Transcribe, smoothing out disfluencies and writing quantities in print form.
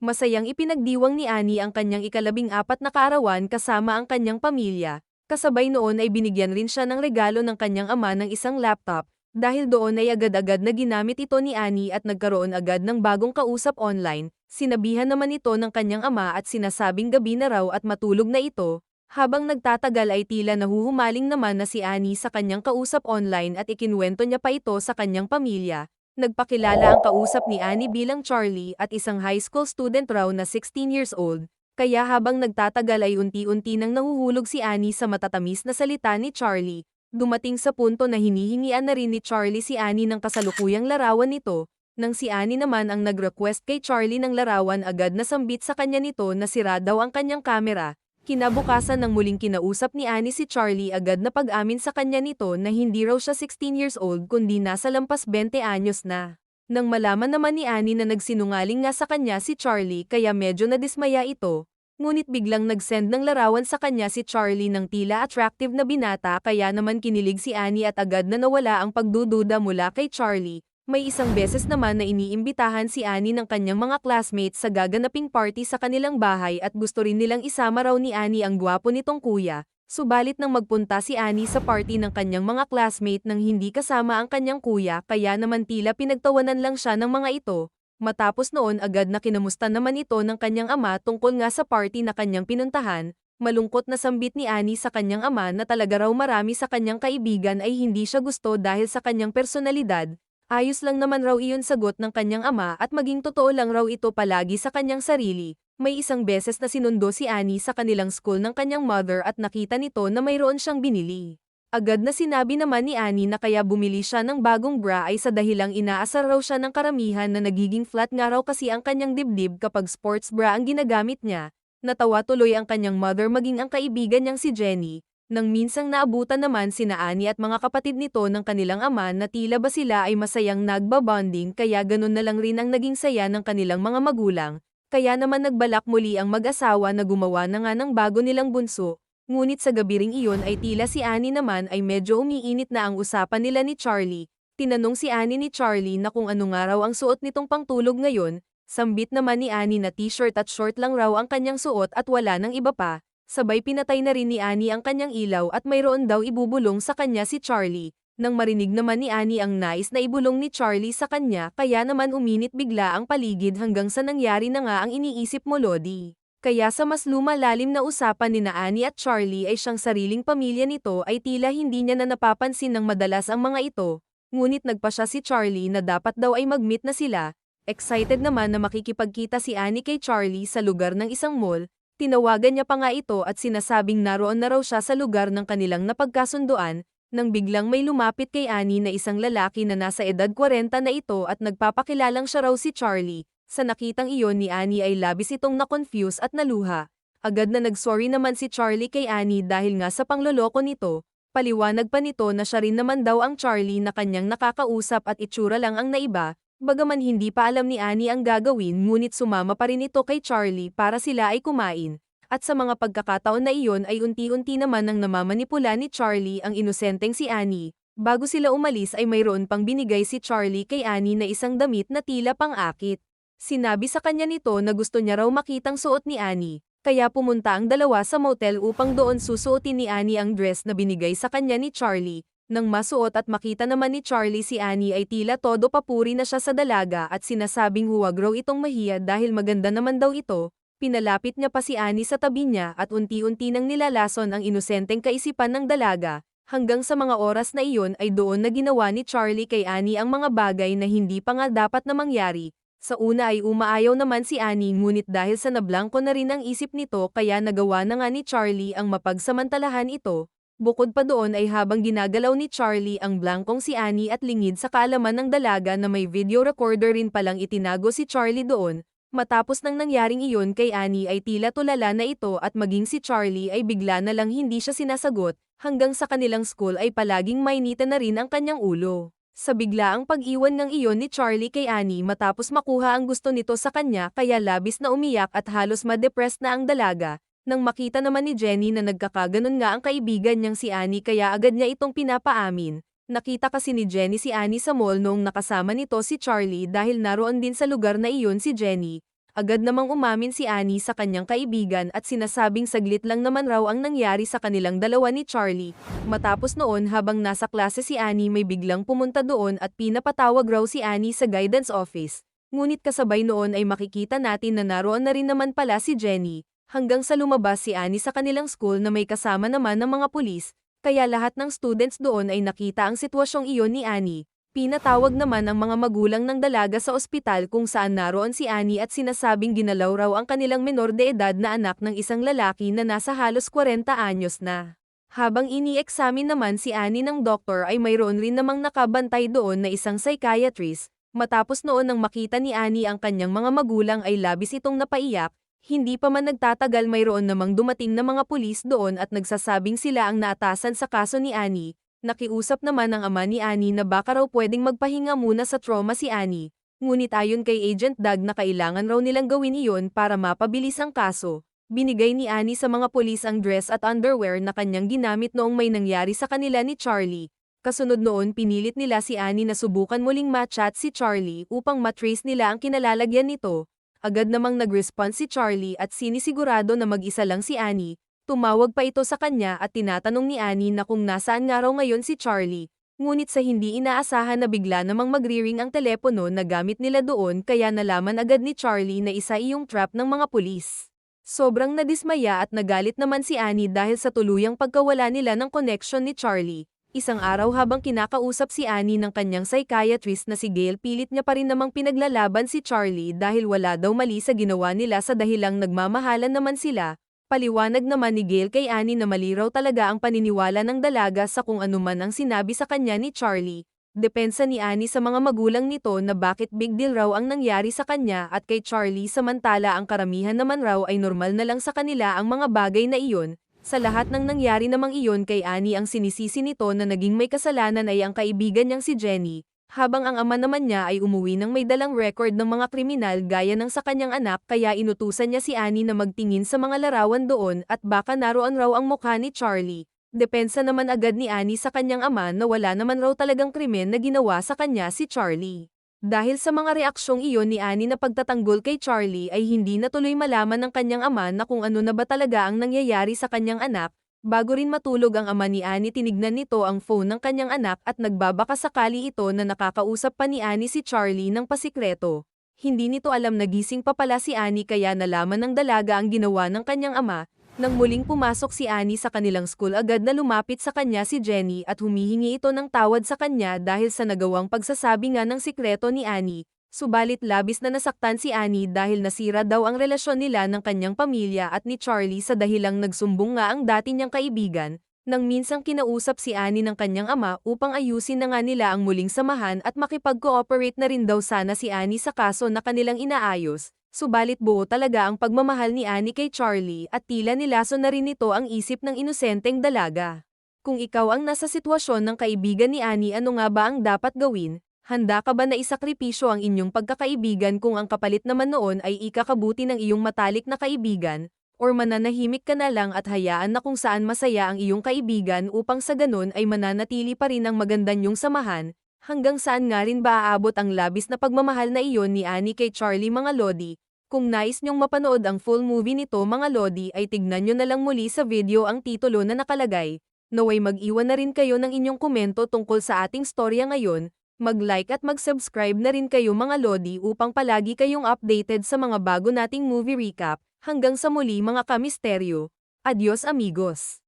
Masayang ipinagdiwang ni Annie ang kanyang ika-14 na kaarawan kasama ang kanyang pamilya. Kasabay noon ay binigyan rin siya ng regalo ng kanyang ama ng isang laptop, dahil doon ay agad-agad na ginamit ito ni Annie at nagkaroon agad ng bagong kausap online. Sinabihan naman ito ng kanyang ama at sinasabing gabi na raw at matulog na ito. Habang nagtatagal ay tila nahuhumaling naman na si Annie sa kanyang kausap online at ikinuwento niya pa ito sa kanyang pamilya. Nagpakilala ang kausap ni Annie bilang Charlie at isang high school student raw na 16 years old, kaya habang nagtatagal ay unti-unti nang nahuhulog si Annie sa matatamis na salita ni Charlie. Dumating sa punto na hinihingian na rin ni Charlie si Annie ng kasalukuyang larawan nito, nang si Annie naman ang nag-request kay Charlie ng larawan agad na sambit sa kanya nito na sira daw ang kanyang kamera. Kinabukasan ng muling kinausap ni Annie si Charlie agad na pag-amin sa kanya nito na hindi raw siya 16 years old kundi nasa lampas 20 anyos na. Nang malaman naman ni Annie na nagsinungaling nga sa kanya si Charlie kaya medyo nadismaya ito, ngunit biglang nag-send ng larawan sa kanya si Charlie ng tila attractive na binata kaya naman kinilig si Annie at agad na nawala ang pagdududa mula kay Charlie. May isang beses naman na iniimbitahan si Annie ng kanyang mga classmates sa gaganaping party sa kanilang bahay at gusto rin nilang isama raw ni Annie ang gwapo nitong kuya, subalit nang magpunta si Annie sa party ng kanyang mga classmate nang hindi kasama ang kanyang kuya kaya naman tila pinagtawanan lang siya ng mga ito. Matapos noon agad na kinamusta naman ito ng kanyang ama tungkol nga sa party na kanyang pinuntahan. Malungkot na sambit ni Annie sa kanyang ama na talaga raw marami sa kanyang kaibigan ay hindi siya gusto dahil sa kanyang personalidad. Ayos lang naman raw iyon sagot ng kanyang ama at maging totoo lang raw ito palagi sa kanyang sarili. May isang beses na sinundo si Annie sa kanilang school ng kanyang mother at nakita nito na mayroon siyang binili. Agad na sinabi naman ni Annie na kaya bumili siya ng bagong bra ay sa dahilang inaasar raw siya ng karamihan na nagiging flat nga raw kasi ang kanyang dibdib kapag sports bra ang ginagamit niya. Natawa tuloy ang kanyang mother maging ang kaibigan niyang si Jenny. Nang minsang naabutan naman sina Annie at mga kapatid nito ng kanilang ama na tila ba sila ay masayang nagbabonding kaya ganun na lang rin ang naging saya ng kanilang mga magulang, kaya naman nagbalak muli ang mag-asawa na gumawa na nga ng bago nilang bunso, ngunit sa gabi ring iyon ay tila si Annie naman ay medyo umiinit na ang usapan nila ni Charlie. Tinanong si Annie ni Charlie na kung ano nga raw ang suot nitong pangtulog ngayon, sambit naman ni Annie na t-shirt at short lang raw ang kanyang suot at wala nang iba pa. Sabay pinatay na rin ni Annie ang kanyang ilaw at mayroon daw ibubulong sa kanya si Charlie. Nang marinig naman ni Annie ang nais na ibulong ni Charlie sa kanya kaya naman uminit bigla ang paligid hanggang sa nangyari na nga ang iniisip mo Lodi. Kaya sa mas lumalalim na usapan ni na Annie at Charlie ay siyang sariling pamilya nito ay tila hindi niya na napapansin ng madalas ang mga ito, ngunit nagpa siya si Charlie na dapat daw ay mag-meet na sila. Excited naman na makikipagkita si Annie kay Charlie sa lugar ng isang mall. Tinawagan niya pa nga ito at sinasabing naroon na raw siya sa lugar ng kanilang napagkasunduan, nang biglang may lumapit kay Annie na isang lalaki na nasa edad 40 na ito at nagpapakilalang siya raw si Charlie. Sa nakitang iyon ni Annie ay labis itong na-confuse at naluha. Agad na nag-sorry naman si Charlie kay Annie dahil nga sa pangloloko nito. Paliwanag pa nito na siya rin naman daw ang Charlie na kanyang nakakausap at itsura lang ang naiba. Bagaman hindi pa alam ni Annie ang gagawin ngunit sumama pa rin ito kay Charlie para sila ay kumain. At sa mga pagkakataon na iyon ay unti-unti naman nang namamanipula ni Charlie ang inosenteng si Annie. Bago sila umalis ay mayroon pang binigay si Charlie kay Annie na isang damit na tila pang-akit. Sinabi sa kanya nito na gusto niya raw makitang suot ni Annie. Kaya pumunta ang dalawa sa motel upang doon susuotin ni Annie ang dress na binigay sa kanya ni Charlie. Nang masuot at makita naman ni Charlie si Annie ay tila todo papuri na siya sa dalaga at sinasabing huwag raw itong mahiya dahil maganda naman daw ito. Pinalapit niya pa si Annie sa tabi niya at unti-unti nang nilalason ang inosenteng kaisipan ng dalaga. Hanggang sa mga oras na iyon ay doon na ginawa ni Charlie kay Annie ang mga bagay na hindi pa nga dapat na mangyari. Sa una ay umaayaw naman si Annie ngunit dahil sa nablangko na rin ang isip nito kaya nagawa na nga ni Charlie ang mapagsamantalahan ito. Bukod pa doon ay habang ginagalaw ni Charlie ang blangkong si Annie at lingid sa kaalaman ng dalaga na may video recorder rin palang itinago si Charlie doon, matapos nang nangyaring iyon kay Annie ay tila tulala na ito at maging si Charlie ay bigla na lang hindi siya sinasagot, hanggang sa kanilang school ay palaging mainita na rin ang kanyang ulo. Sa biglaang pag-iwan ng iyon ni Charlie kay Annie matapos makuha ang gusto nito sa kanya kaya labis na umiyak at halos ma-depressed na ang dalaga. Nang makita naman ni Jenny na nagkakaganon nga ang kaibigan niyang si Annie kaya agad niya itong pinapaamin. Nakita kasi ni Jenny si Annie sa mall noong nakasama nito si Charlie dahil naroon din sa lugar na iyon si Jenny. Agad namang umamin si Annie sa kanyang kaibigan at sinasabing saglit lang naman raw ang nangyari sa kanilang dalawa ni Charlie. Matapos noon habang nasa klase si Annie may biglang pumunta doon at pinapatawag raw si Annie sa guidance office. Ngunit kasabay noon ay makikita natin na naroon na rin naman pala si Jenny, hanggang sa lumabas si Annie sa kanilang school na may kasama naman ng mga pulis, kaya lahat ng students doon ay nakita ang sitwasyong iyon ni Annie. Pinatawag naman ang mga magulang ng dalaga sa ospital kung saan naroon si Annie at sinasabing ginalaw raw ang kanilang menor de edad na anak ng isang lalaki na nasa halos 40 anyos na. Habang ini-examine naman si Annie ng doktor ay mayroon rin namang nakabantay doon na isang psychiatrist. Matapos noon nang makita ni Annie ang kanyang mga magulang ay labis itong napaiyak, hindi pa man nagtatagal mayroon namang dumating na mga pulis doon at nagsasabing sila ang naatasan sa kaso ni Annie. Nakiusap naman ang ama ni Annie na baka raw pwedeng magpahinga muna sa trauma si Annie, ngunit ayon kay Agent Doug na kailangan raw nilang gawin iyon para mapabilis ang kaso. Binigay ni Annie sa mga pulis ang dress at underwear na kanyang ginamit noong may nangyari sa kanila ni Charlie. Kasunod noon pinilit nila si Annie na subukan muling ma-chat si Charlie upang matrace nila ang kinalalagyan nito. Agad namang nag-respond si Charlie at sinisigurado na mag-isa lang si Annie. Tumawag pa ito sa kanya at tinatanong ni Annie na kung nasaan nga raw ngayon si Charlie. Ngunit sa hindi inaasahan na bigla namang magriring ang telepono na gamit nila doon kaya nalaman agad ni Charlie na isa iyong trap ng mga pulis. Sobrang nadismaya at nagalit naman si Annie dahil sa tuluyang pagkawala nila ng connection ni Charlie. Isang araw habang kinakausap si Annie ng kanyang psychiatrist na si Gail pilit niya pa rin namang pinaglalaban si Charlie dahil wala daw mali sa ginawa nila sa dahilang nagmamahalan naman sila. Paliwanag naman ni Gail kay Annie na mali raw talaga ang paniniwala ng dalaga sa kung anuman ang sinabi sa kanya ni Charlie. Depensa ni Annie sa mga magulang nito na bakit big deal raw ang nangyari sa kanya at kay Charlie samantala ang karamihan naman raw ay normal na lang sa kanila ang mga bagay na iyon. Sa lahat ng nangyari namang iyon kay Annie ang sinisisi nito na naging may kasalanan ay ang kaibigan niyang si Jenny. Habang ang ama naman niya ay umuwi ng may dalang record ng mga kriminal gaya ng sa kanyang anak kaya inutusan niya si Annie na magtingin sa mga larawan doon at baka naroon raw ang mukha ni Charlie. Depensa naman agad ni Annie sa kanyang ama na wala naman raw talagang krimen na ginawa sa kanya si Charlie. Dahil sa mga reaksyong iyon ni Annie na pagtatanggol kay Charlie ay hindi natuloy malaman ng kanyang ama na kung ano na ba talaga ang nangyayari sa kanyang anak. Bago rin matulog ang ama ni Annie tinignan nito ang phone ng kanyang anak at nagbabaka sakali ito na nakakausap pa ni Annie si Charlie ng pasikreto. Hindi nito alam na gising pa pala si Annie kaya nalaman ng dalaga ang ginawa ng kanyang ama. Nang muling pumasok si Annie sa kanilang school agad na lumapit sa kanya si Jenny at humihingi ito ng tawad sa kanya dahil sa nagawang pagsasabi nga ng sikreto ni Annie. Subalit labis na nasaktan si Annie dahil nasira daw ang relasyon nila ng kanyang pamilya at ni Charlie sa dahilang nagsumbong nga ang dati niyang kaibigan, nang minsang kinausap si Annie ng kanyang ama upang ayusin na nga nila ang muling samahan at makipag-cooperate na rin daw sana si Annie sa kaso na kanilang inaayos, subalit buo talaga ang pagmamahal ni Annie kay Charlie at tila nilaso na rin ito ang isip ng inosenteng dalaga. Kung ikaw ang nasa sitwasyon ng kaibigan ni Annie ano nga ba ang dapat gawin? Handa ka ba na isakripisyo ang inyong pagkakaibigan kung ang kapalit naman noon ay ikakabuti ng iyong matalik na kaibigan, or mananahimik ka na lang at hayaan na kung saan masaya ang iyong kaibigan upang sa ganun ay mananatili pa rin ang maganda niyong samahan, hanggang saan nga rin ba aabot ang labis na pagmamahal na iyon ni Annie kay Charlie mga lodi? Kung nais niyong mapanood ang full movie nito mga lodi ay tignan niyo na lang muli sa video ang titulo na nakalagay. Naway mag-iwan na rin kayo ng inyong komento tungkol sa ating storya ngayon. Mag-like at mag-subscribe na rin kayo mga lodi upang palagi kayong updated sa mga bago nating movie recap. Hanggang sa muli mga kamisteryo. Adios amigos!